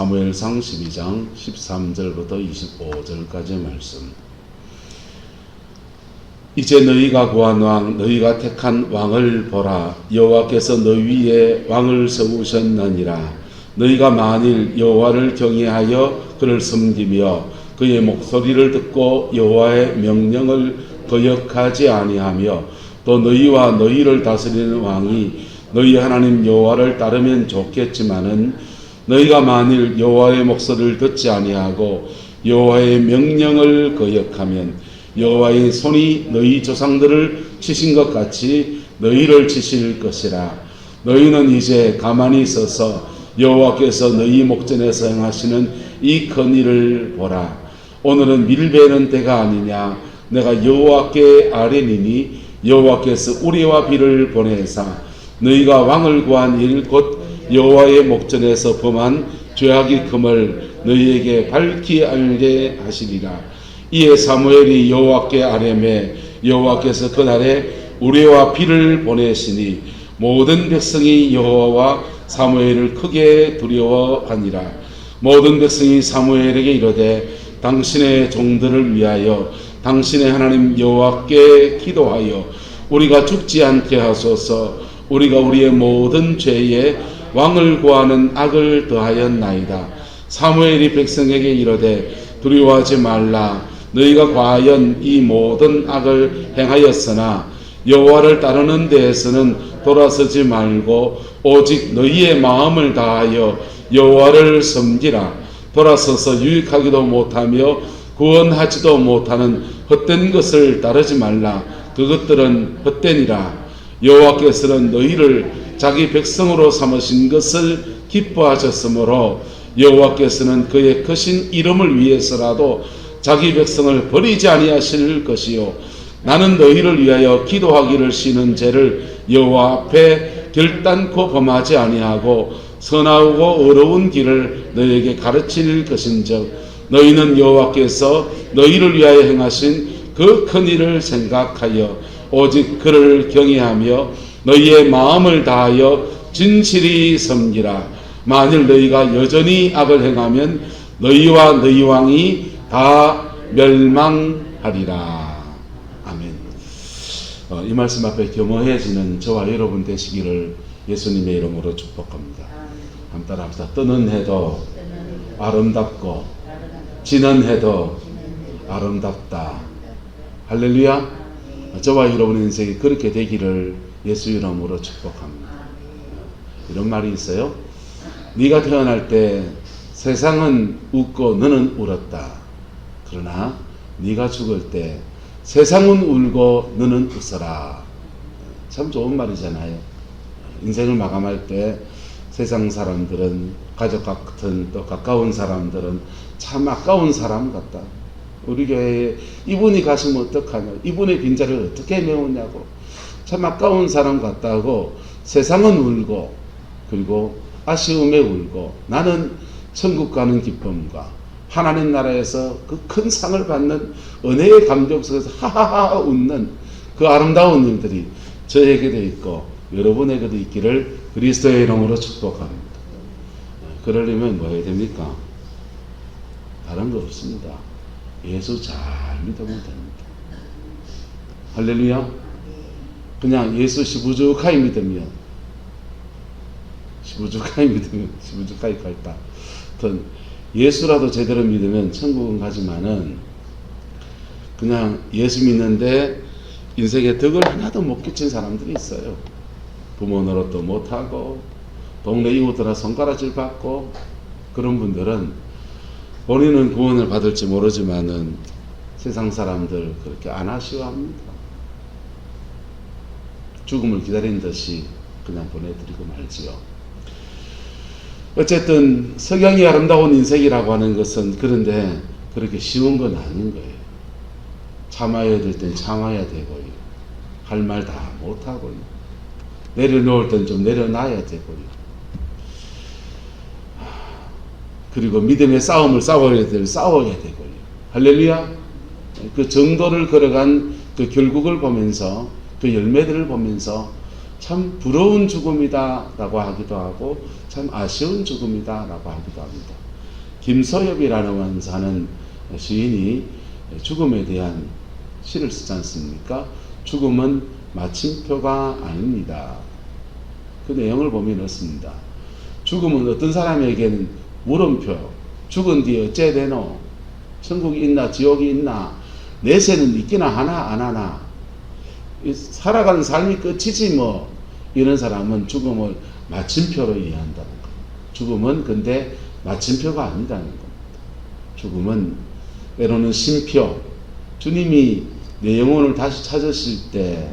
사무엘상 12장 13절부터 25절까지의 말씀. 이제 너희가 구한 왕, 너희가 택한 왕을 보라. 여호와께서 너희 위에 왕을 세우셨느니라. 너희가 만일 여호와를 경외하여 그를 섬기며 그의 목소리를 듣고 여호와의 명령을 거역하지 아니하며 또 너희와 너희를 다스리는 왕이 너희 하나님 여호와를 따르면 좋겠지만은 너희가 만일 여호와의 목소리를 듣지 아니하고 여호와의 명령을 거역하면 여호와의 손이 너희 조상들을 치신 것 같이 너희를 치실 것이라. 너희는 이제 가만히 있어서 여호와께서 너희 목전에서 행하시는 이 큰 일을 보라. 오늘은 밀베는 때가 아니냐. 내가 여호와께 아뢰니니 여호와께서 우리와 비를 보내사 너희가 왕을 구한 일 곧 여호와의 목전에서 범한 죄악이 큼을 너희에게 밝히 알게 하시리라. 이에 사무엘이 여호와께 아뢰매 여호와께서 그날에 우레와 비를 보내시니 모든 백성이 여호와와 사무엘을 크게 두려워하니라. 모든 백성이 사무엘에게 이르되 당신의 종들을 위하여 당신의 하나님 여호와께 기도하여 우리가 죽지 않게 하소서. 우리가 우리의 모든 죄에 왕을 구하는 악을 더하였나이다. 사무엘이 백성에게 이르되 두려워하지 말라. 너희가 과연 이 모든 악을 행하였으나 여호와를 따르는 데에서는 돌아서지 말고 오직 너희의 마음을 다하여 여호와를 섬기라. 돌아서서 유익하기도 못하며 구원하지도 못하는 헛된 것을 따르지 말라. 그것들은 헛되니라. 여호와께서는 너희를 자기 백성으로 삼으신 것을 기뻐하셨으므로 여호와께서는 그의 크신 이름을 위해서라도 자기 백성을 버리지 아니하실 것이요 나는 너희를 위하여 기도하기를 쉬는 죄를 여호와 앞에 결단코 범하지 아니하고 선하고 어려운 길을 너희에게 가르칠 것인즉 너희는 여호와께서 너희를 위하여 행하신 그 큰 일을 생각하여 오직 그를 경외하며 너희의 마음을 다하여 진실이 섬기라. 만일 너희가 여전히 악을 행하면 너희와 너희 왕이 다 멸망하리라. 아멘. 이 말씀 앞에 겸허해지는 저와 여러분 되시기를 예수님의 이름으로 축복합니다. 한번 따라합시다. 뜨는 해도 아름답고 지는 해도 아름답다. 할렐루야. 저와 여러분의 인생이 그렇게 되기를 예수 이름으로 축복합니다. 이런 말이 있어요. 네가 태어날 때 세상은 웃고 너는 울었다. 그러나 네가 죽을 때 세상은 울고 너는 웃어라. 참 좋은 말이잖아요. 인생을 마감할 때 세상 사람들은 가족 같은 또 가까운 사람들은 참 아까운 사람 같다. 우리 교회에 이분이 가시면 어떡하냐. 이분의 빈자리를 어떻게 메우냐고. 참 아까운 사람 같다고 세상은 울고 그리고 아쉬움에 울고 나는 천국 가는 기쁨과 하나님 나라에서 그 큰 상을 받는 은혜의 감격 속에서 하하하 웃는 그 아름다운 일들이 저에게도 있고 여러분에게도 있기를 그리스도의 이름으로 축복합니다. 그러려면 뭐 해야 됩니까? 다른 거 없습니다. 예수 잘 믿으면 됩니다. 할렐루야. 그냥 예수 시부죽하게 믿으면 시부죽하게 갈다. 예수라도 제대로 믿으면 천국은 가지만은 그냥 예수 믿는데 인생에 덕을 하나도 못 끼친 사람들이 있어요. 부모 노릇도 못하고 동네 이웃들아 손가락질 받고 그런 분들은 본인은 구원을 받을지 모르지만은 세상 사람들 그렇게 안 아쉬워합니다. 죽음을 기다린 듯이 그냥 보내드리고 말지요. 어쨌든 석양이 아름다운 인생이라고 하는 것은 그런데 그렇게 쉬운 건 아닌 거예요. 참아야 될 땐 참아야 되고요. 할 말 다 못하고요. 내려놓을 땐 좀 내려놔야 되고요. 그리고 믿음의 싸움을 싸워야 되고요. 할렐루야. 그 정도를 걸어간 그 결국을 보면서 그 열매들을 보면서 참 부러운 죽음이다 라고 하기도 하고 참 아쉬운 죽음이다 라고 하기도 합니다. 김소엽이라는 원사는 시인이 죽음에 대한 시를 쓰지 않습니까? 죽음은 마침표가 아닙니다. 그 내용을 보면 이렇습니다. 죽음은 어떤 사람에게는 물음표, 죽은 뒤에 어째 되노? 천국이 있나 지옥이 있나? 내세는 있기나 하나 안 하나? 살아가는 삶이 끝이지 뭐. 이런 사람은 죽음을 마침표로 이해한다는 거예요. 죽음은 근데 마침표가 아니다는 겁니다. 죽음은 때로는 쉼표, 주님이 내 영혼을 다시 찾으실 때,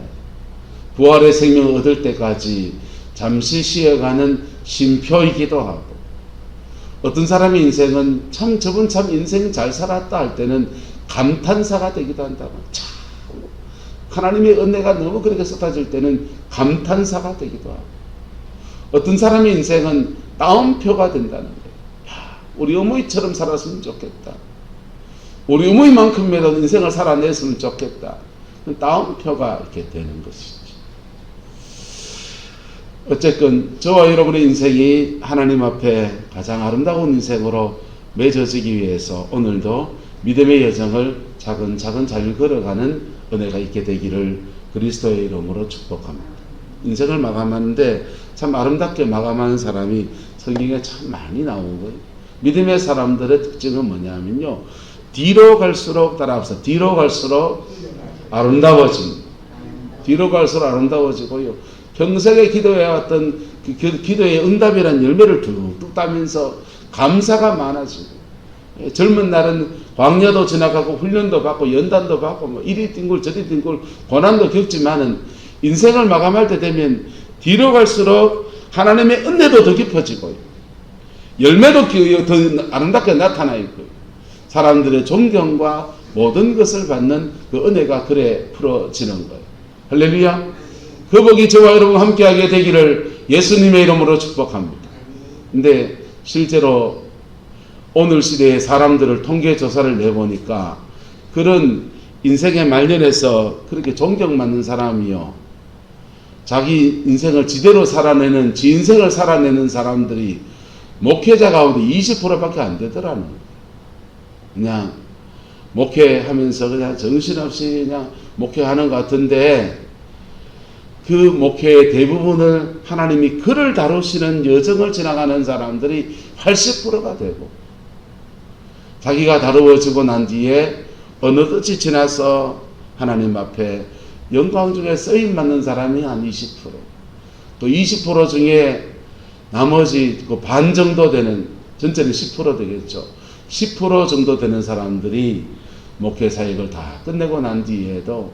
부활의 생명을 얻을 때까지 잠시 쉬어가는 쉼표이기도 하고, 어떤 사람의 인생은 참 저분 참 인생 잘 살았다 할 때는 감탄사가 되기도 한다. 참 하나님의 은혜가 너무 그렇게 쏟아질 때는 감탄사가 되기도 하고, 어떤 사람의 인생은 따옴표가 된다는 거예요. 야, 우리 어머니처럼 살았으면 좋겠다. 우리 어머니만큼이라도 인생을 살아냈으면 좋겠다. 따옴표가 이렇게 되는 것이죠. 어쨌건 저와 여러분의 인생이 하나님 앞에 가장 아름다운 인생으로 맺어지기 위해서 오늘도 믿음의 여정을 차근차근 잘 걸어가는 은혜가 있게 되기를 그리스도의 이름으로 축복합니다. 인생을 마감하는데 참 아름답게 마감하는 사람이 성경에 참 많이 나온 거예요. 믿음의 사람들의 특징은 뭐냐면요, 뒤로 갈수록, 따라합시다, 뒤로 갈수록 아름다워집니다. 뒤로 갈수록 아름다워지고요, 평생에 기도해왔던 그 기도의 응답이라는 열매를 뚝뚝 따면서 감사가 많아지고, 젊은 날은 광야도 지나가고 훈련도 받고 연단도 받고 뭐 이리 뒹굴 저리 뒹굴 고난도 겪지만은 인생을 마감할 때 되면 뒤로 갈수록 하나님의 은혜도 더 깊어지고 열매도 더 아름답게 나타나 있고 사람들의 존경과 모든 것을 받는 그 은혜가 그래 풀어지는 거예요. 할렐루야. 그 복이 저와 여러분 함께하게 되기를 예수님의 이름으로 축복합니다. 근데 실제로 오늘 시대의 사람들을 통계 조사를 내보니까 그런 인생의 말년에서 그렇게 존경받는 사람이요, 자기 인생을 지대로 살아내는, 지 인생을 살아내는 사람들이 목회자 가운데 20%밖에 안 되더라는 거예요. 그냥 목회하면서 그냥 정신없이 그냥 목회하는 것 같은데, 그 목회의 대부분을 하나님이 그를 다루시는 여정을 지나가는 사람들이 80%가 되고, 자기가 다루어지고 난 뒤에 어느 끝이 지나서 하나님 앞에 영광 중에 쓰임받는 사람이 한 20%, 또 20% 중에 나머지 그 반 정도 되는, 전체는 10% 되겠죠. 10% 정도 되는 사람들이 목회 사역을 다 끝내고 난 뒤에도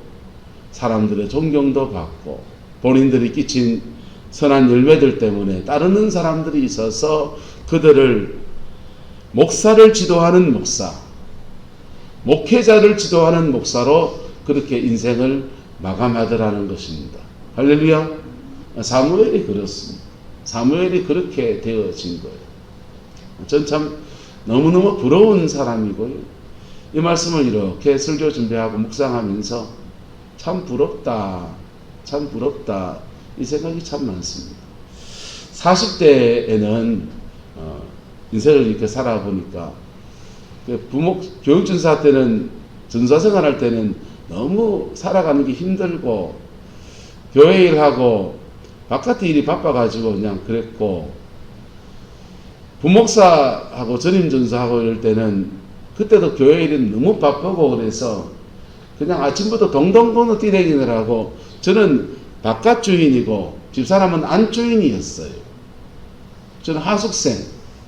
사람들의 존경도 받고 본인들이 끼친 선한 열매들 때문에 따르는 사람들이 있어서 그들을 목사를 지도하는 목사, 목회자를 지도하는 목사로 그렇게 인생을 마감하더라는 것입니다. 할렐루야. 사무엘이 그렇습니다. 사무엘이 그렇게 되어진 거예요. 전 참 너무너무 부러운 사람이고요, 이 말씀을 이렇게 설교 준비하고 묵상하면서 참 부럽다, 참 부럽다, 이 생각이 참 많습니다. 40대에는 인생을 이렇게 살아보니까 교육전사 때는, 전사생활 할 때는 너무 살아가는 게 힘들고 교회 일하고 바깥의 일이 바빠가지고 그냥 그랬고, 부목사하고 전임전사하고 이럴 때는 그때도 교회 일이 너무 바쁘고 그래서 그냥 아침부터 동동동동 뛰다니느라고, 저는 바깥 주인이고 집사람은 안 주인이었어요. 저는 하숙생,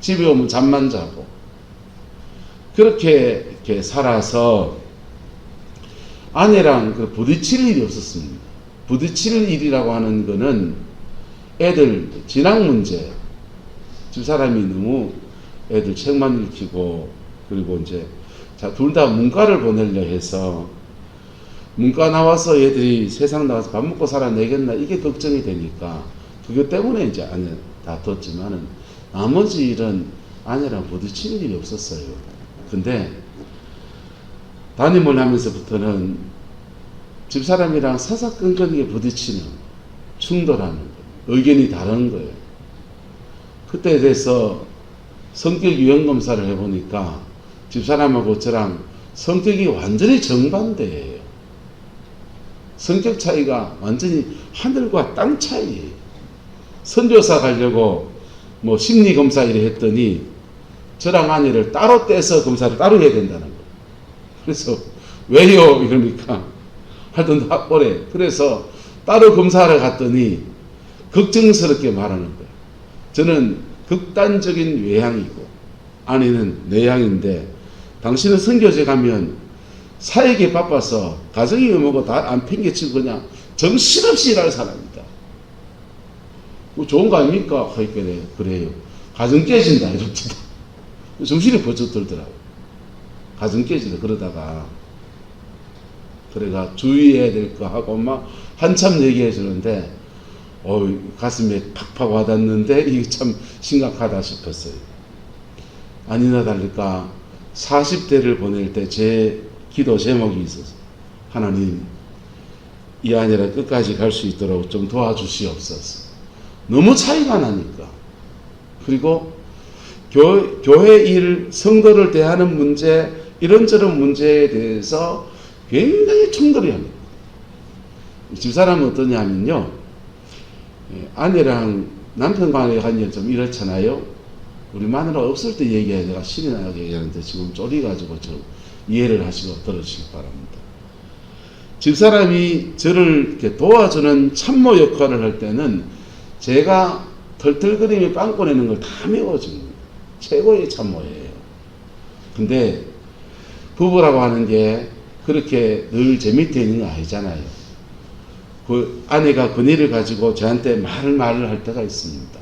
집에 오면 잠만 자고 그렇게 이렇게 살아서 아내랑 그 부딪힐 일이 없었습니다. 부딪힐 일이라고 하는 거는 애들 진학 문제, 집사람이 너무 애들 책만 읽히고, 그리고 이제 둘 다 문과를 보내려 해서 문과 나와서 애들이 세상 나가서 밥 먹고 살아내겠나, 이게 걱정이 되니까 그것 때문에 이제 아내 다퉜지만은 나머지 일은 아내랑 부딪힐 일이 없었어요. 근데 담임을 하면서부터는 집사람이랑 사사건건하게 부딪히는, 충돌하는 거예요. 의견이 다른 거예요. 그때에 대해서 성격 유형 검사를 해보니까 집사람하고 저랑 성격이 완전히 정반대예요. 성격 차이가 완전히 하늘과 땅 차이예요. 선교사 가려고 뭐 심리 검사 이래 했더니 저랑 아내를 따로 떼서 검사를 따로 해야 된다는 거예요. 그래서 왜요? 이러니까 하여튼 오래. 그래서 따로 검사하러 갔더니 걱정스럽게 말하는 거예요. 저는 극단적인 외향이고 아내는 내향인데 당신은 선교제 가면 사역에 바빠서 가정이 뭐고 다 안 팽개치고 그냥 정신없이 일할 사람이다. 뭐 좋은 거 아닙니까? 그래요. 가정 깨진다 이럽니다. 정신이 번쩍 들더라고요. 가정 깨진다 그러다가 그래가 주의해야 될 거 하고 막 한참 얘기해 주는데 가슴에 팍팍 와닿는데 이게 참 심각하다 싶었어요. 아니나 다를까 40대를 보낼 때 제 기도 제목이 있어서 하나님 이 아내를 끝까지 갈 수 있도록 좀 도와주시옵소서. 너무 차이가 나니까. 그리고 교회 일, 성도를 대하는 문제, 이런저런 문제에 대해서 굉장히 충돌이 합니다. 집사람은 어떠냐면요, 아내랑 남편 관계가 좀 이렇잖아요. 우리 마누라 없을 때 얘기해야 내가 신이 나게 얘기하는데 지금 쫄이가지고 좀 이해를 하시고 들어주시기 바랍니다. 집사람이 저를 이렇게 도와주는 참모 역할을 할 때는 제가 털털거리며 빵꾸 내는 걸 다 메워줍니다. 최고의 참모예요. 근데 부부라고 하는 게 그렇게 늘 제 밑에 있는 거 아니잖아요. 그 아내가 그네를 가지고 저한테 말을 할 때가 있습니다.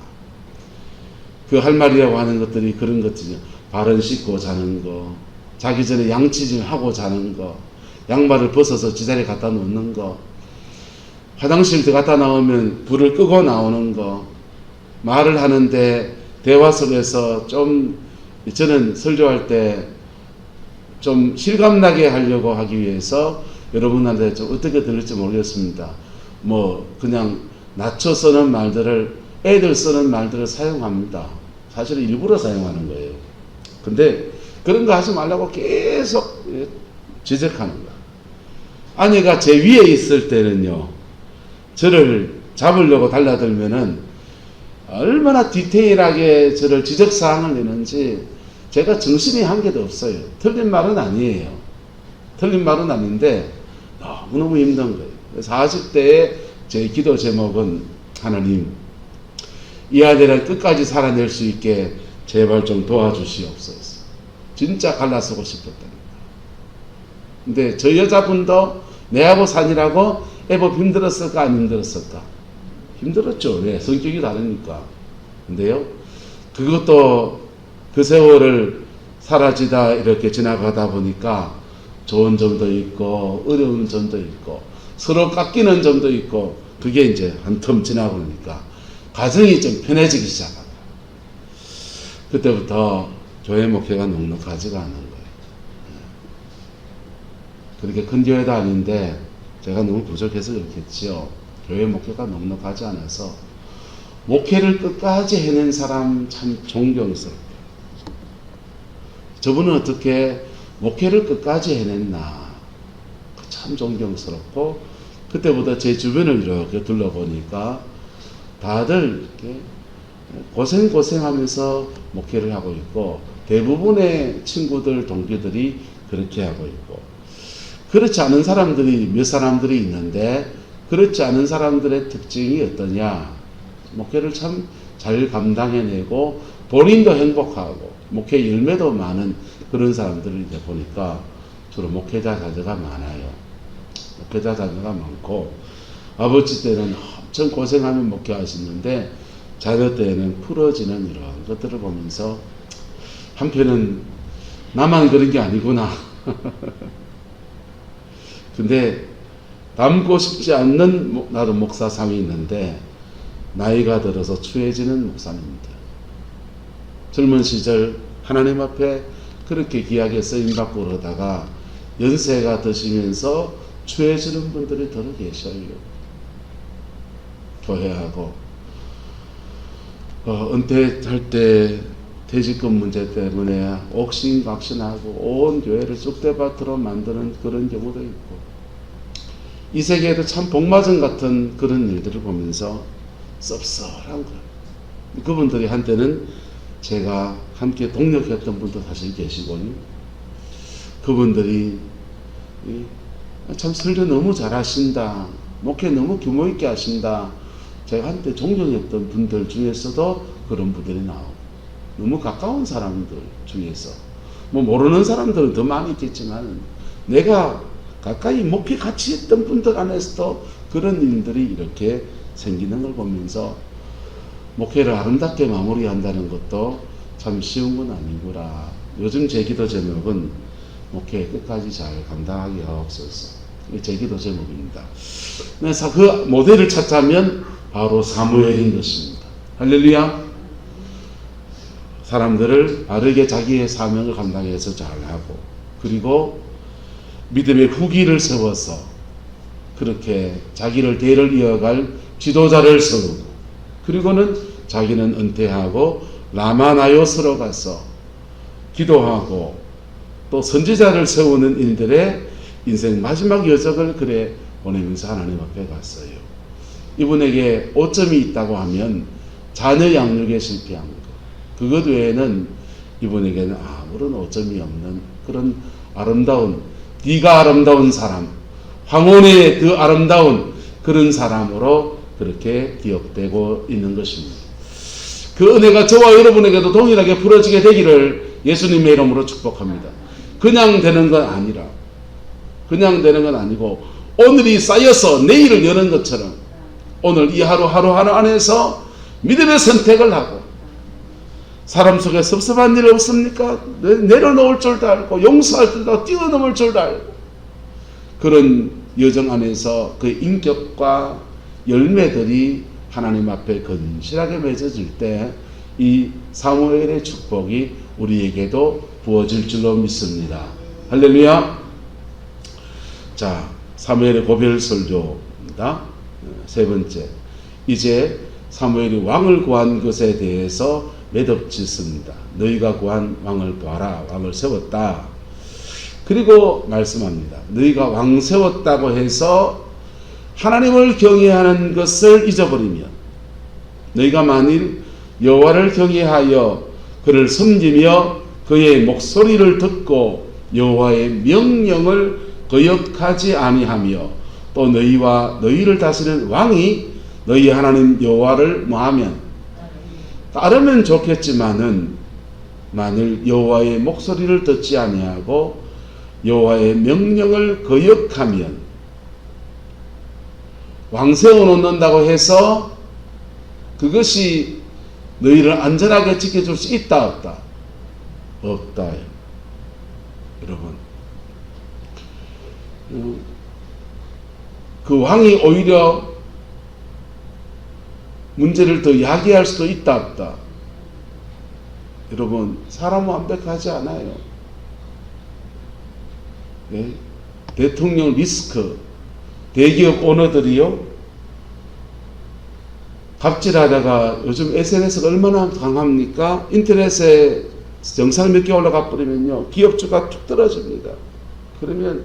그 할 말이라고 하는 것들이 그런 것들이죠. 발은 씻고 자는 거, 자기 전에 양치질 하고 자는 거, 양말을 벗어서 지자리에 갖다 놓는 거, 화장실 들어갔다 나오면 불을 끄고 나오는 거, 말을 하는데 대화 속에서 좀 저는 설교할 때 좀 실감나게 하려고 하기 위해서 여러분한테 좀 어떻게 들을지 모르겠습니다. 뭐 그냥 낮춰 쓰는 말들을 애들 쓰는 말들을 사용합니다. 사실은 일부러 사용하는 거예요. 근데 그런 거 하지 말라고 계속 지적하는 거야. 아내가 제 위에 있을 때는요, 저를 잡으려고 달라들면은 얼마나 디테일하게 저를 지적사항을 내는지 제가 정신이 한 개도 없어요. 틀린 말은 아니에요. 틀린 말은 아닌데 너무너무 힘든 거예요. 40대에 제 기도 제목은 하나님 이 아내를 끝까지 살아낼 수 있게 제발 좀 도와주시옵소서. 진짜 갈라서고 싶었다니까. 근데 저 여자분도 내하고 사니라고 애법 힘들었을까 안 힘들었을까? 힘들었죠. 왜? 성격이 다르니까. 근데요, 그것도 그 세월을 사라지다 이렇게 지나가다 보니까 좋은 점도 있고 어려운 점도 있고 서로 깎이는 점도 있고 그게 이제 한 텀 지나고 보니까 가정이 좀 편해지기 시작합니다. 그때부터 교회 목회가 넉넉하지가 않은 거예요. 그렇게 큰 교회도 아닌데 제가 너무 부족해서 그렇겠지요. 교회 목회가 넉넉하지 않아서 목회를 끝까지 해낸 사람 참 존경스럽고, 저분은 어떻게 목회를 끝까지 해냈나 참 존경스럽고, 그때보다 제 주변을 이렇게 둘러보니까 다들 이렇게 고생하면서 목회를 하고 있고, 대부분의 친구들 동기들이 그렇게 하고 있고, 그렇지 않은 사람들이 몇 사람들이 있는데 그렇지 않은 사람들의 특징이 어떠냐, 목회를 참 잘 감당해내고 본인도 행복하고 목회 열매도 많은 그런 사람들이 보니까 주로 목회자 자녀가 많아요. 목회자 자녀가 많고, 아버지 때는 엄청 고생하며 목회하시는데 자녀 때는 풀어지는 이러한 것들을 보면서 한편은 나만 그런 게 아니구나. 근데 닮고 싶지 않는 나도 목사상이 있는데 나이가 들어서 추해지는 목사입니다. 젊은 시절 하나님 앞에 그렇게 귀하게 쓰임받고 그러다가 연세가 드시면서 추해지는 분들이 더 계셔요. 교회하고 은퇴할 때 퇴직금 문제 때문에 옥신각신하고 온 교회를 쑥대밭으로 만드는 그런 경우도 있고, 이 세계에도 참 복마전 같은 그런 일들을 보면서 씁쓸한 거예요. 그분들이 한때는 제가 함께 동력했던 분도 사실 계시거든요. 그분들이 참 설교 너무 잘하신다, 목회 너무 규모 있게 하신다, 제가 한때 존경했던 분들 중에서도 그런 분들이 나오고, 너무 가까운 사람들 중에서, 뭐 모르는 사람들은 더 많이 있겠지만 내가 가까이 목회 같이 했던 분들 안에서도 그런 일들이 이렇게 생기는 걸 보면서 목회를 아름답게 마무리한다는 것도 참 쉬운 건 아니구나. 요즘 제 기도 제목은 목회 끝까지 잘 감당하게 하옵소서. 제 기도 제목입니다. 그래서 그 모델을 찾자면 바로 사무엘인 것입니다. 할렐루야. 사람들을 바르게 자기의 사명을 감당해서 잘하고, 그리고 믿음의 후기를 세워서 그렇게 자기를 대를 이어갈 지도자를 세우고, 그리고는 자기는 은퇴하고 라마나요스로 가서 기도하고 또 선지자를 세우는 일들의 인생 마지막 여정을 그래 보내면서 하나님 앞에 갔어요. 이분에게 오점이 있다고 하면 자녀 양육에 실패한 것, 그것 외에는 이분에게는 아무런 오점이 없는 그런 아름다운, 네가 아름다운 사람, 황혼의 그 아름다운 그런 사람으로 그렇게 기억되고 있는 것입니다. 그 은혜가 저와 여러분에게도 동일하게 풀어지게 되기를 예수님의 이름으로 축복합니다. 그냥 되는 건 아니라, 그냥 되는 건 아니고 오늘이 쌓여서 내일을 여는 것처럼 오늘 이 하루 안에서 믿음의 선택을 하고, 사람 속에 섭섭한 일 없습니까? 내려놓을 줄도 알고 용서할 줄도 알고 뛰어넘을 줄도 알고, 그런 여정 안에서 그 인격과 열매들이 하나님 앞에 건실하게 맺어질 때 이 사무엘의 축복이 우리에게도 부어질 줄로 믿습니다. 할렐루야. 자, 사무엘의 고별 설교입니다. 세 번째, 이제 사무엘이 왕을 구한 것에 대해서 매듭짓습니다. 너희가 구한 왕을 봐라. 왕을 세웠다. 그리고 말씀합니다. 너희가 왕 세웠다고 해서 하나님을 경외하는 것을 잊어버리면, 너희가 만일 여호와를 경외하여 그를 섬기며 그의 목소리를 듣고 여호와의 명령을 거역하지 아니하며 또 너희와 너희를 다스리는 왕이 너희 하나님 여호와를 뭐하면, 따르면 좋겠지만은 만일 여호와의 목소리를 듣지 아니하고 여호와의 명령을 거역하면, 왕 세워놓는다고 해서 그것이 너희를 안전하게 지켜줄 수 있다 없다? 없다. 여러분, 그 왕이 오히려 문제를 더 야기할 수도 있다 없다? 여러분, 사람은 완벽하지 않아요. 네? 대통령 리스크, 대기업 오너들이요, 갑질하다가 요즘 SNS가 얼마나 강합니까? 인터넷에 영상 몇 개 올라가 버리면요, 기업주가 툭 떨어집니다. 그러면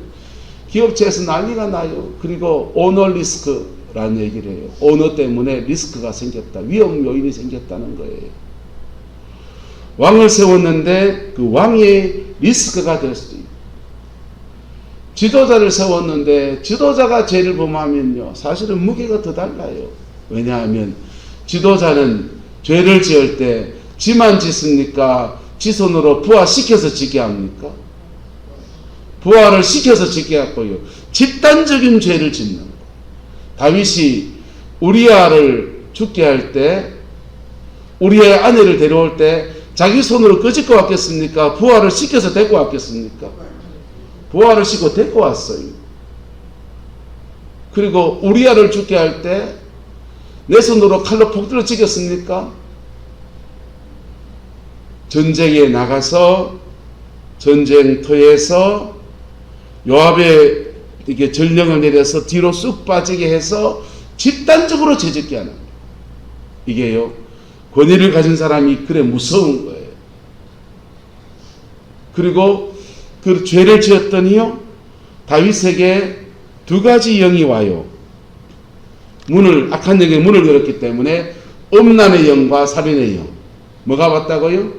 기업체에서 난리가 나요. 그리고 오너 리스크라는 얘기를 해요. 오너 때문에 리스크가 생겼다, 위험 요인이 생겼다는 거예요. 왕을 세웠는데 그 왕의 리스크가 될 수도 있고, 지도자를 세웠는데 지도자가 죄를 범하면요, 사실은 무게가 더 달라요. 왜냐하면 지도자는 죄를 지을 때 지만 짓습니까? 지 손으로 부하시켜서 짓게 합니까? 부하를 시켜서 짓게 하고요, 집단적인 죄를 짓는 거. 다윗이 우리아를 죽게 할 때, 우리아의 아내를 데려올 때 자기 손으로 끄집고 왔겠습니까? 부하를 시켜서 데리고 왔겠습니까? 부하를 시고 데리고 왔어요. 그리고 우리아를 죽게 할 때 내 손으로 칼로 폭들어 죽였습니까? 전쟁에 나가서 전쟁터에서 요압에 이게 전령을 내려서 뒤로 쑥 빠지게 해서 집단적으로 죄짓게 하는 거예요. 이게요, 권위를 가진 사람이 그래 무서운 거예요. 그리고 그 죄를 지었더니요, 다윗에게 두 가지 영이 와요. 악한 영의 문을 열었기 때문에 음란의 영과 살인의 영. 뭐가 왔다고요?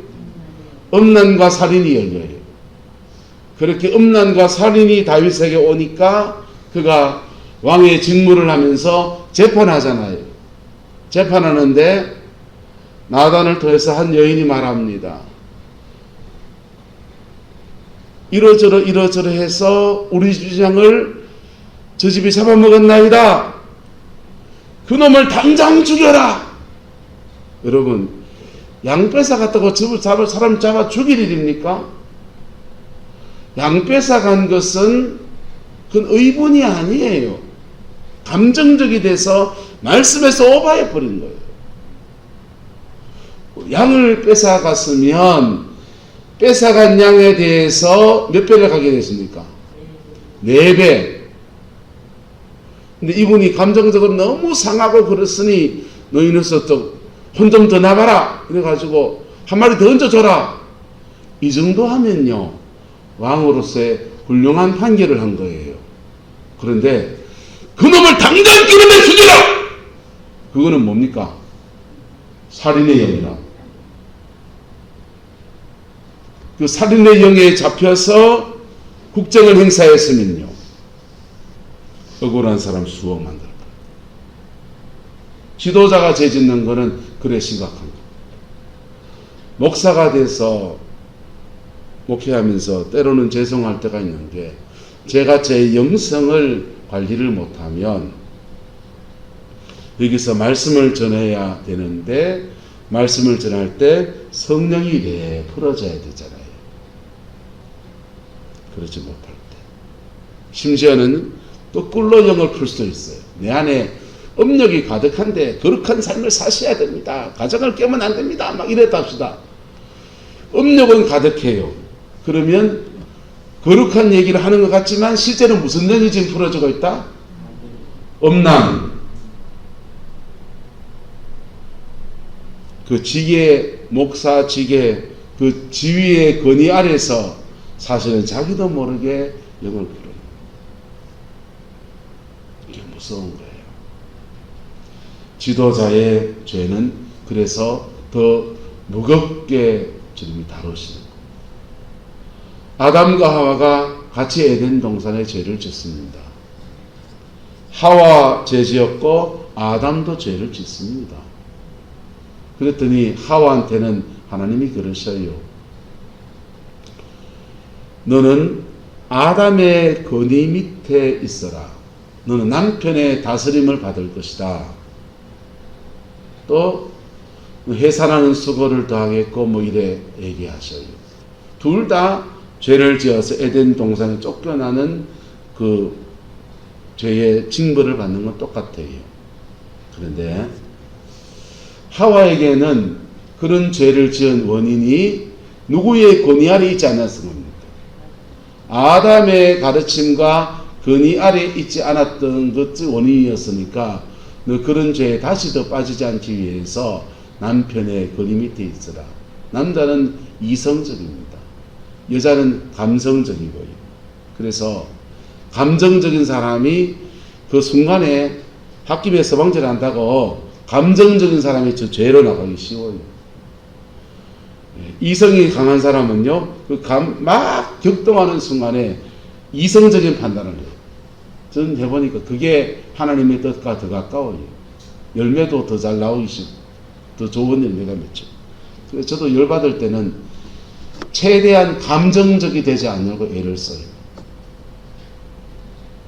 음란과 살인이 열려요. 그렇게 음란과 살인이 다윗에게 오니까 그가 왕의 직무를 하면서 재판하잖아요. 재판하는데 나단을 통해서 한 여인이 말합니다. 이러저러 해서 우리 주장을 저 집이 잡아먹었나이다. 그놈을 당장 죽여라. 여러분, 양 뺏어갔다고 사람 잡아 죽일 일입니까? 양 뺏어간 것은 그건 의분이 아니에요. 감정적이 돼서 말씀에서 오버해 버린 거예요. 양을 뺏어갔으면 뺏어간 양에 대해서 몇 배를 가게 됐습니까? 4배. 근데 이분이 감정적으로 너무 상하고 그랬으니 너희는서 혼 좀 더 나가라. 그래가지고 한 마리 더 얹어줘라. 이 정도 하면요, 왕으로서의 훌륭한 판결을 한 거예요. 그런데 그놈을 당장 기름에 죽이라. 그거는 뭡니까? 살인의 영이라. 그 살인의 영에 잡혀서 국정을 행사했으면요, 억울한 사람 수억 만들 거예요. 지도자가 죄 짓는 거는 그래 심각한 거예요. 목사가 돼서 목회하면서 때로는 죄송할 때가 있는 게, 제가 제 영성을 관리를 못하면 여기서 말씀을 전해야 되는데 말씀을 전할 때 성령이 풀어져야 되잖아요. 그러지 못할 때, 심지어는 또 꿀로 영을 풀 수도 있어요. 내 안에 음력이 가득한데 거룩한 삶을 사셔야 됩니다. 가정을 깨면 안 됩니다. 막 이랬다 합시다. 음력은 가득해요. 그러면 거룩한 얘기를 하는 것 같지만 실제로 무슨 영이 지금 풀어지고 있다? 음란. 그 지계, 목사 지계, 그 지위의 권위 아래서 사실은 자기도 모르게 영을 풀어요. 이게 무서운 거예요. 지도자의 죄는 그래서 더 무겁게 주님이 다루시는 거예요. 아담과 하와가 같이 에덴 동산에 죄를 짓습니다. 하와 죄 지었고 아담도 죄를 짓습니다. 그랬더니 하와한테는 하나님이 그러셔요. 너는 아담의 권위 밑에 있어라. 너는 남편의 다스림을 받을 것이다. 또 해산하는 수고를 더하겠고 뭐 이래 얘기하셔요. 둘 다 죄를 지어서 에덴 동산에 쫓겨나는 그 죄의 징벌을 받는 건 똑같아요. 그런데 하와에게는 그런 죄를 지은 원인이 누구의 권위 아래 있지 않았습니까? 아담의 가르침과 권위 아래 있지 않았던 것이 원인이었으니까 너 그런 죄에 다시 더 빠지지 않기 위해서 남편의 권위 밑에 있어라. 남자는 이성적입니다. 여자는 감성적이고요. 그래서 감정적인 사람이 그 순간에 홧김에 서방질을 한다고 감정적인 사람이 저 죄로 나가기 쉬워요. 이성이 강한 사람은요, 막 격동하는 순간에 이성적인 판단을 해요. 저는 해보니까 그게 하나님의 뜻과 더 가까워요. 열매도 더 잘 나오기 쉽고 더 좋은 열매가 맺죠. 그래서 저도 열받을 때는 최대한 감정적이 되지 않으려고 애를 써요.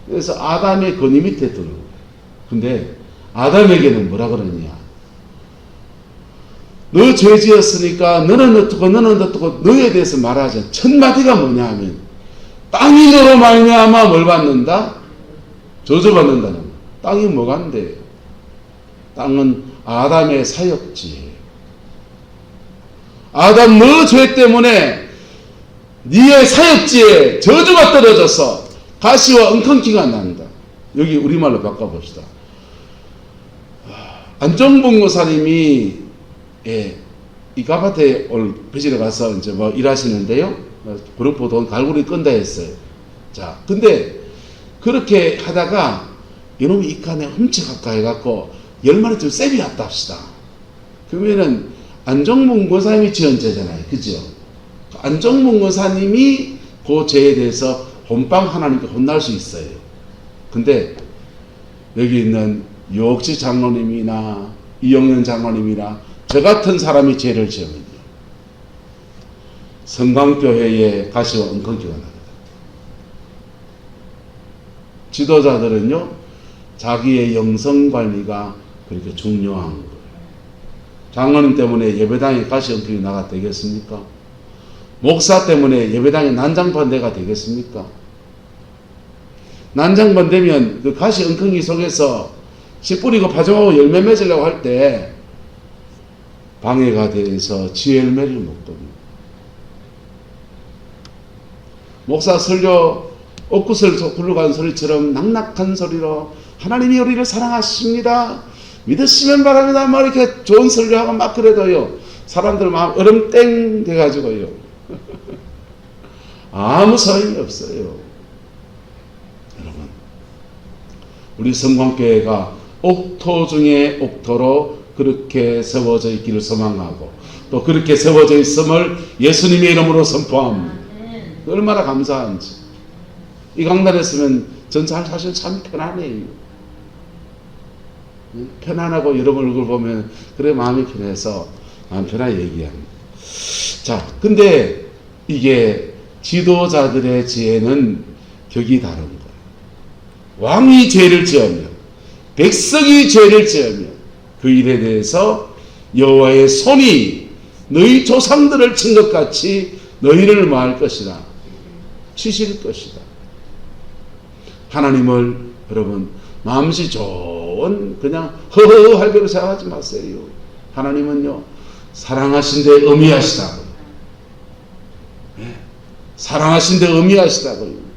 그래서 아담의 권위 밑에 들어요. 근데 아담에게는 뭐라 그러냐? 너 죄 지었으니까 너는 어떻고 너는 어떻고 너에 대해서 말하자. 첫 마디가 뭐냐 하면 땅이 너로 말미암아 뭘 받는다? 저주받는다는 거예요. 땅이 뭐가 안 돼요? 땅은 아담의 사역지예요. 아담 너 죄 때문에 네의 사역지에 저주가 떨어져서 가시와 엉겅퀴가 난다. 여기 우리말로 바꿔봅시다. 안종봉 목사님이 이 가파트에 오늘 배지를 가서 이제 뭐 일하시는데요. 그룹보 돈 갈고리 끈다 했어요. 자, 근데 그렇게 하다가 이놈이 이칸에 훔쳐갈까 해갖고 10마리쯤 셉이 왔다 합시다. 그러면은 안정문 권사님이 지은 죄잖아요. 그죠? 안정문 권사님이 그 죄에 대해서 본방 하나님께 혼날 수 있어요. 근데 여기 있는 유옥지 장로님이나 이영년 장로님이나 저 같은 사람이 죄를 지으면요, 성광교회에 가시와 엉겅퀴가 나거든. 지도자들은요, 자기의 영성관리가 그렇게 중요한 거예요. 장로님 때문에 예배당에 가시 엉뚱이 나가 되겠습니까? 목사 때문에 예배당에 난장판대가 되겠습니까? 난장판되면 그 가시 엉뚱이 속에서 씨 뿌리고 파종하고 열매 맺으려고 할 때 방해가 돼서 지 열매를 못 겁니다. 목사 설교 옥구슬 굴러가는 소리처럼 낙낙한 소리로 하나님이 우리를 사랑하십니다, 믿으시면 바랍니다, 막 이렇게 좋은 설교하고 막 그래도요, 사람들 마음 얼음땡 돼가지고요 아무 소용이 없어요. 여러분, 우리 성광교회가 옥토 중에 옥토로 그렇게 세워져 있기를 소망하고 또 그렇게 세워져 있음을 예수님의 이름으로 선포합니다. 얼마나 감사한지. 이 강단에 있으면 전 사실 참 편안해요. 편안하고 여러분 얼굴 보면 그래 마음이 편해서 마음 편하게 얘기합니다. 자, 근데 이게 지도자들의 지혜는 격이 다른 거예요. 왕이 죄를 지으면, 백성이 죄를 지으면 그 일에 대해서 여호와의 손이 너희 조상들을 친 것 같이 너희를 뭐 할 것이다? 치실 것이다. 하나님을 여러분 마음씨 좋은 그냥 허허허 할 대로 생각하지 마세요. 하나님은요, 사랑하신데 엄히하시다고요. 네. 사랑하신데 엄히하시다고요.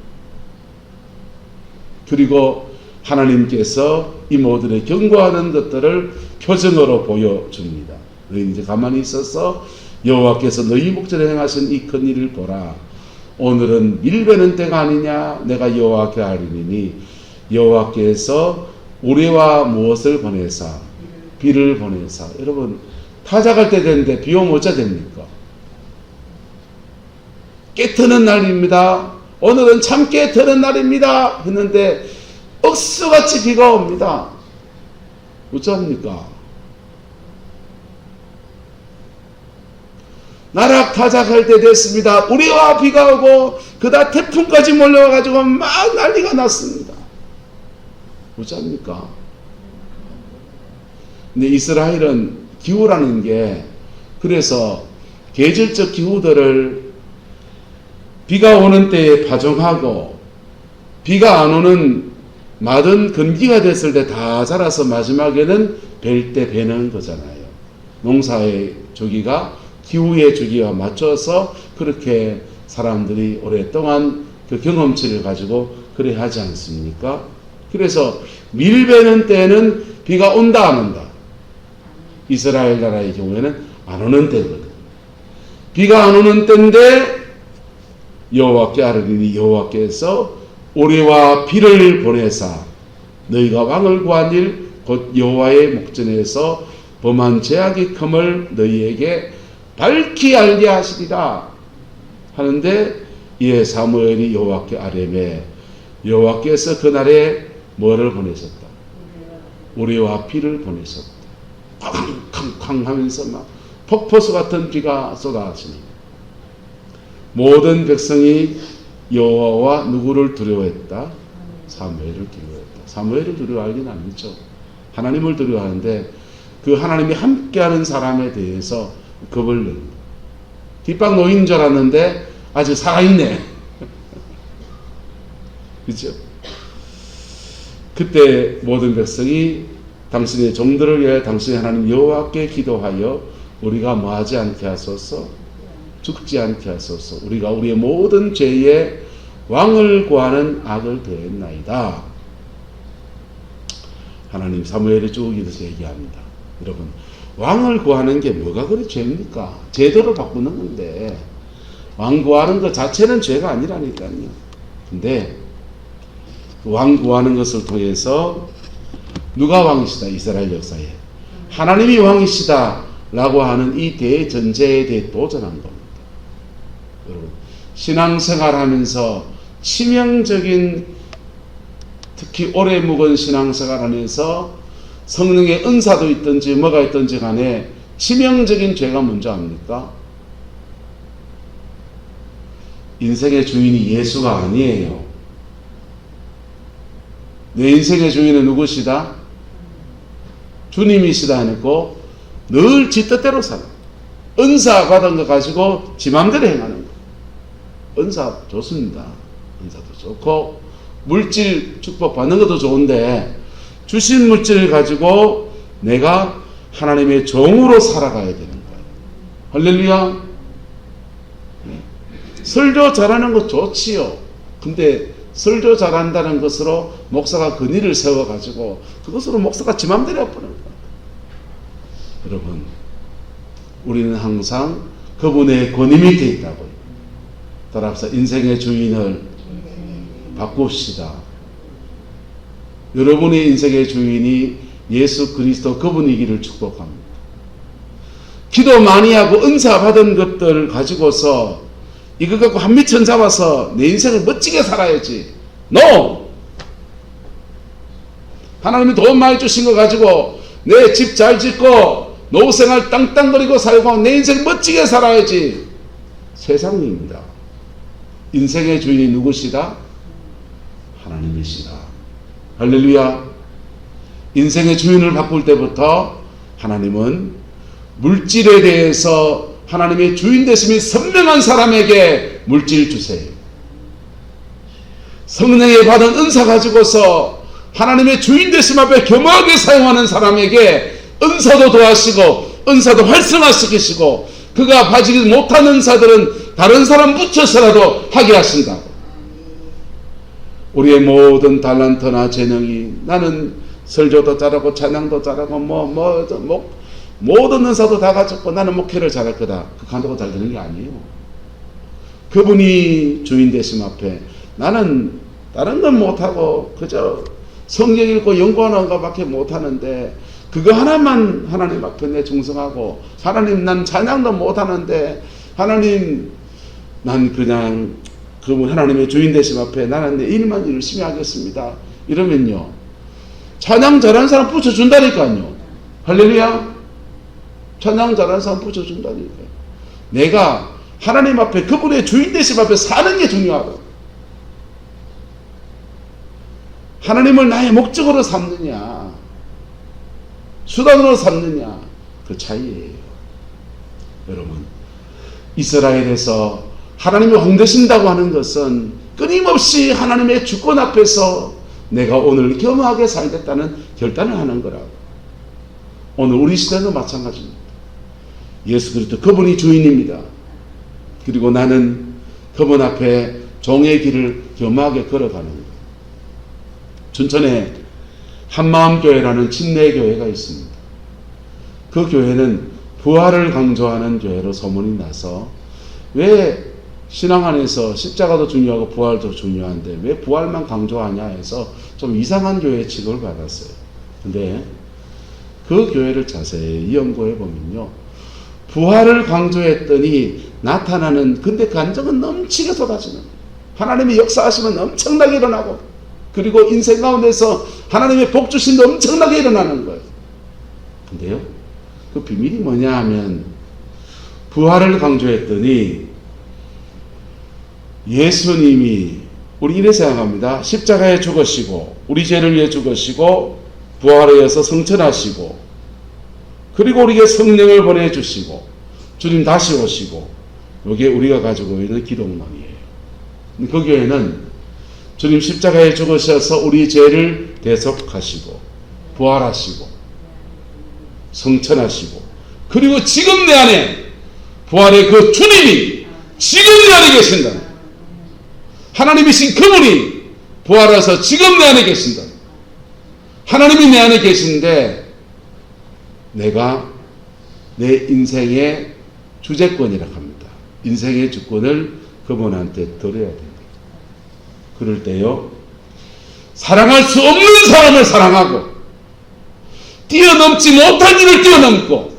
그리고 하나님께서 이 모든의 경고하는 것들을 표정으로 보여줍니다. 너희 이제 가만히 있어서 여호와께서 너희 목전에 행하신 이 큰 일을 보라. 오늘은 밀베는 때가 아니냐, 내가 여호와께 하리니 여호와께서 우리와 무엇을 보내사? 비를 보내사. 여러분, 타작할 때 되는데 비 오면 어찌 됩니까? 깨트는 날입니다. 오늘은 참 깨트는 날입니다 했는데 억수같이 비가 옵니다. 어쩝니까? 나락타작할 때 됐습니다. 우리와 비가 오고 그다 태풍까지 몰려와가지고 막 난리가 났습니다. 어쩝니까? 근데 이스라엘은 기후라는 게, 그래서 계절적 기후들을 비가 오는 때에 파종하고 비가 안 오는 마른 건기가 됐을 때 다 자라서 마지막에는 벨 때 베는 거잖아요. 농사의 주기가 기후의 주기와 맞춰서 그렇게 사람들이 오랫동안 그 경험치를 가지고 그래 하지 않습니까? 그래서 밀베는 때는 비가 온다 안 온다? 이스라엘 나라의 경우에는 안 오는 때거든. 비가 안 오는 때인데 여호와께 아뢰리니 여호와께서 우리와 비를 보내사 너희가 왕을 구한 일 곧 여호와의 목전에서 범한 죄악이 큼을 너희에게 밝히 알게 하시리라 하는데, 이에 사무엘이 여호와께 아뢰매 여호와께서 그날에 뭐를 보내셨다? 우리와 비를 보내셨다. 쾅쾅쾅 하면서 막 폭포수 같은 비가 쏟아지니 모든 백성이 여호와와 누구를 두려워했다? 사무엘을 두려워했다. 사무엘을 두려워하긴 아니죠. 하나님을 두려워하는데 그 하나님이 함께하는 사람에 대해서 겁을 낸다. 뒷방 놓인 줄 알았는데 아직 살아있네. 그렇죠? 그때 모든 백성이 당신의 종들을 위해 당신의 하나님 여호와께 기도하여 우리가 뭐하지 않게 하소서, 죽지 않게 하소서, 우리가 우리의 모든 죄에 왕을 구하는 악을 더했나이다. 하나님 사무엘의 쭉 얘기합니다. 여러분, 왕을 구하는 게 뭐가 그리 죄입니까? 제도를 바꾸는 건데 왕 구하는 것 자체는 죄가 아니라니까요. 근데 왕 구하는 것을 통해서 누가 왕이시다? 이스라엘 역사에 하나님이 왕이시다 라고 하는 이 대전제에 대해 도전한 겁니다. 여러분, 신앙생활하면서 치명적인, 특히 오래 묵은 신앙생활하면서 성령의 은사도 있든지 뭐가 있든지 간에 치명적인 죄가 뭔지 압니까? 인생의 주인이 예수가 아니에요. 내 인생의 주인은 누구시다? 주님이시다 하고 늘 지 뜻대로 살아. 은사 받은 거 가지고 지 맘대로 행하는 거. 은사 좋습니다. 은사도 좋고 물질 축복 받는 것도 좋은데 주신 물질을 가지고 내가 하나님의 종으로 살아가야 되는 거예요. 할렐루야. 설교 잘하는 거 좋지요. 근데 설교 잘한다는 것으로 목사가 근위를 세워가지고 그것으로 목사가 지 맘대로 해버리는 거예요. 여러분, 우리는 항상 그분의 권위 밑에 있다고요. 따라서 인생의 주인을 바꿉시다. 여러분의 인생의 주인이 예수 그리스도 그분이기를 축복합니다. 기도 많이 하고 은사 받은 것들 가지고서 이거 갖고 한 미천 잡아서 내 인생을 멋지게 살아야지. No! 하나님이 돈 많이 주신 거 가지고 내 집 잘 짓고 노후생활 땅땅거리고 살고 내 인생 멋지게 살아야지. 세상입니다. 인생의 주인이 누구시다? 하나님이시다. 할렐루야. 인생의 주인을 바꿀 때부터 하나님은 물질에 대해서 하나님의 주인 되심이 선명한 사람에게 물질 주세요. 성령에 받은 은사 가지고서 하나님의 주인 되심 앞에 겸허하게 사용하는 사람에게 은사도 더하시고 은사도 활성화시키시고 그가 가지지 못한 은사들은 다른 사람 붙여서라도 하게 하신다고. 우리의 모든 달란트나 재능이 나는 설교도 잘하고 찬양도 잘하고 모든 은사도 다 가졌고 나는 목회를 잘할 거다. 그간다고 잘 되는 게 아니에요. 그분이 주인 되심 앞에 나는 다른 건 못하고 그저 성경 읽고 연구하는 것밖에 못하는데 그거 하나만 하나님 앞에 내 충성하고 하나님 난 찬양도 못하는데 하나님 난 그냥 그분 하나님의 주인 되심 앞에 나는 내 일만 열심히 하겠습니다. 이러면요 찬양 잘하는 사람 붙여준다니까요. 할렐루야. 찬양 잘하는 사람 붙여준다니까요. 내가 하나님 앞에 그분의 주인 되심 앞에 사는 게 중요하다. 하나님을 나의 목적으로 삼느냐 수단으로 삼느냐 그 차이예요. 여러분, 이스라엘에서 하나님이 홍되신다고 하는 것은 끊임없이 하나님의 주권 앞에서 내가 오늘 겸허하게 살겠다는 결단을 하는 거라고. 오늘 우리 시대도 마찬가지입니다. 예수 그리스도 그분이 주인입니다. 그리고 나는 그분 앞에 종의 길을 겸허하게 걸어가는 거예요. 춘천에 한마음교회라는 침례교회가 있습니다. 그 교회는 부활을 강조하는 교회로 소문이 나서 왜 신앙 안에서 십자가도 중요하고 부활도 중요한데 왜 부활만 강조하냐 해서 좀 이상한 교회 취급을 받았어요. 근데 그 교회를 자세히 연구해 보면요, 부활을 강조했더니 나타나는 근데 감정은 넘치게 쏟아지는 하나님이 역사하시면 엄청나게 일어나고 그리고 인생 가운데서 하나님의 복 주심도 엄청나게 일어나는 거예요. 근데요, 그 비밀이 뭐냐 하면 부활을 강조했더니 예수님이 우리 이래 생각합니다. 십자가에 죽으시고 우리 죄를 위해 죽으시고 부활하여서 성천하시고 그리고 우리에게 성령을 보내주시고 주님 다시 오시고 이게 우리가 가지고 있는 기독론이에요. 그 교회는 주님 십자가에 죽으셔서 우리 죄를 대속하시고 부활하시고 성천하시고 그리고 지금 내 안에 부활의 그 주님이 지금 내 안에 계신다. 하나님이신 그분이 부활해서 지금 내 안에 계신다. 하나님이 내 안에 계신데 내가 내 인생의 주재권이라고 합니다. 인생의 주권을 그분한테 드려야 됩니다. 그럴 때요, 사랑할 수 없는 사람을 사랑하고 뛰어넘지 못한 일을 뛰어넘고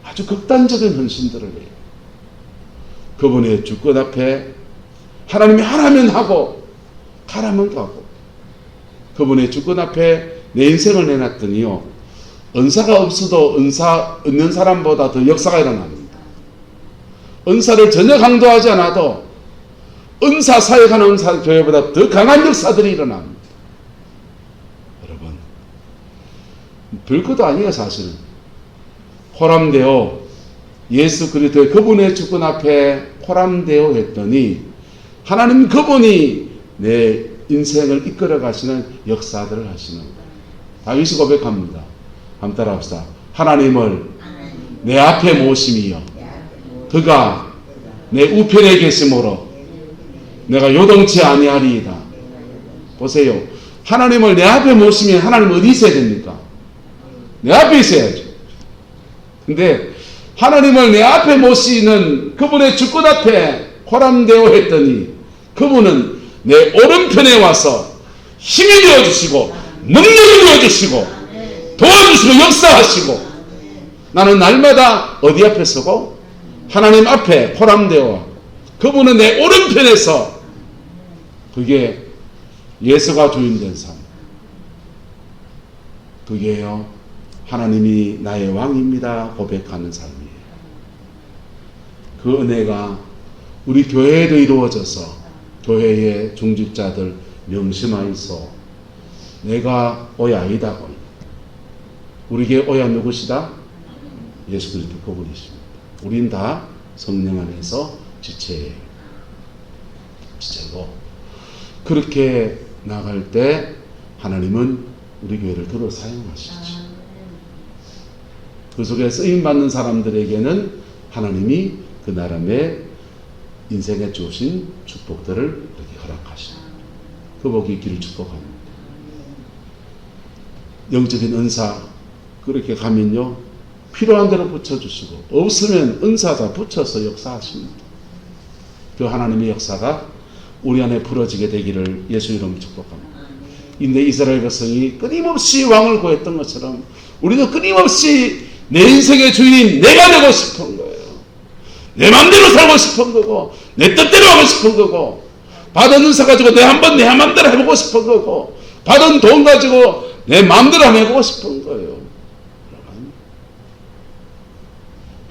아주 극단적인 헌신들을 해요. 그분의 주권 앞에 하나님이 하라면 하고 가라면 가고, 그분의 주권 앞에 내 인생을 내놨더니요, 은사가 없어도 은사 있는 사람보다 더 역사가 일어납니다. 은사를 전혀 강조하지 않아도 은사 사역하는 교회보다 더 강한 역사들이 일어납니다. 여러분, 별것도 아니에요. 사실은 호람되어 예수 그리스도의 그분의 주권 앞에 호람되어 했더니 하나님 그분이 내 인생을 이끌어 가시는 역사들을 하시는 거예요. 다윗이 고백합니다. 한번 따라합시다. 하나님을 내 앞에 모심이여 그가 내 우편에 계심으로 내가 요동치 아니하리이다. 보세요. 하나님을 내 앞에 모시면 하나님 어디 있어야 됩니까? 내 앞에 있어야죠. 근데 하나님을 내 앞에 모시는 그분의 주권 앞에 호람되어 했더니 그분은 내 오른편에 와서 힘이 되어주시고 능력이 되어주시고 도와주시고 역사하시고, 나는 날마다 어디 앞에 서고 하나님 앞에 호람되어 그분은 내 오른편에서, 그게 예수가 주인된 삶, 그게요 하나님이 나의 왕입니다 고백하는 삶이에요. 그 은혜가 우리 교회에도 이루어져서 교회의 중직자들 명심하이소. 내가 오야 아니다. 우리에게 오야 누구시다? 예수 그리스도 그분이십니다. 우린 다 성령 안에서 지체예요. 지체고, 그렇게 나갈 때 하나님은 우리 교회를 들어 사용하시죠. 그 속에 쓰임받는 사람들에게는 하나님이 그 나름의 인생에 주신 축복들을 이렇게 허락하십니다. 그 복이 있기를 축복합니다. 영적인 은사 그렇게 가면요, 필요한 대로 붙여주시고 없으면 은사가 붙여서 역사하십니다. 그 하나님의 역사가 우리 안에 부러지게 되기를 예수 이름으로 축복합니다. 인데 이스라엘 백성이 끊임없이 왕을 구했던 것처럼 우리도 끊임없이 내 인생의 주인 내가 되고 싶은 거예요. 내 맘대로 살고 싶은 거고 내 뜻대로 하고 싶은 거고, 받은 은사 가지고 내 맘대로 해보고 싶은 거고, 받은 돈 가지고 내 맘대로 해보고 싶은 거예요.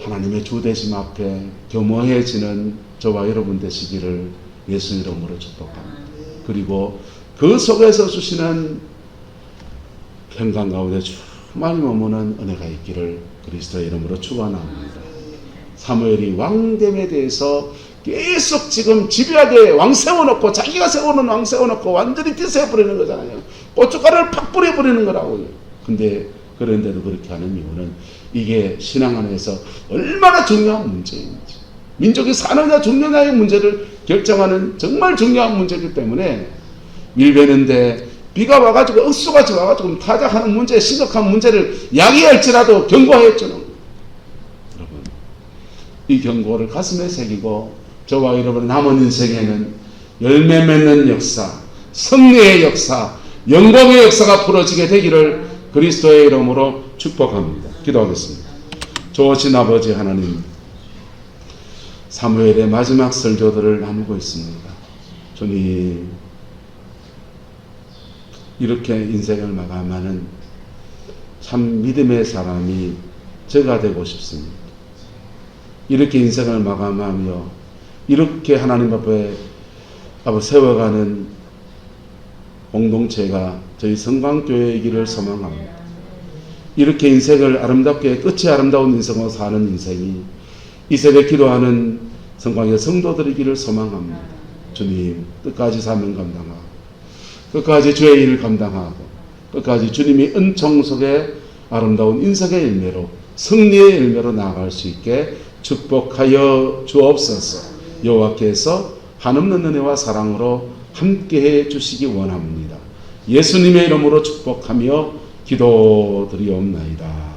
하나님의 주대심 앞에 겸허해지는 저와 여러분 되시기를 예수 이름으로 축복합니다. 그리고 그 속에서 주시는 평강 가운데 주말 머무는 은혜가 있기를 그리스도의 이름으로 축원합니다. 사무엘이 왕됨에 대해서 계속 지금 집요하게 왕 세워놓고, 자기가 세워놓은 왕 세워놓고 완전히 뒤세워버리는 거잖아요. 고춧가루를 팍 뿌려버리는 거라고요. 근데 그런데도 그렇게 하는 이유는 이게 신앙 안에서 얼마나 중요한 문제인지, 민족이 사느냐 죽느냐의 문제를 결정하는 정말 중요한 문제이기 때문에, 밀베는데 비가 와가지고 억수같이 와가지고 타작하는 문제, 심각한 문제를 야기할지라도 경고하였잖아요. 여러분, 이 경고를 가슴에 새기고 저와 여러분 남은 인생에는 열매 맺는 역사, 승리의 역사, 영광의 역사가 풀어지게 되기를 그리스도의 이름으로 축복합니다. 기도하겠습니다. 좋으신 아버지 하나님, 사무엘의 마지막 설교들을 나누고 있습니다. 주님, 이렇게 인생을 마감하는 참 믿음의 사람이 제가 되고 싶습니다. 이렇게 인생을 마감하며 이렇게 하나님 앞에 세워가는 공동체가 저희 성광교회이기를 소망합니다. 이렇게 인생을 아름답게, 끝이 아름다운 인생으로 사는 인생이 이 새벽 기도하는 성광의 성도들이기를 소망합니다. 주님, 끝까지 사명 감당하고 끝까지 주의 일을 감당하고 끝까지 주님이 은총 속에 아름다운 인생의 열매로, 승리의 열매로 나아갈 수 있게 축복하여 주옵소서. 여호와께서 한없는 은혜와 사랑으로 함께해 주시기 원합니다. 예수님의 이름으로 축복하며 기도드리옵나이다.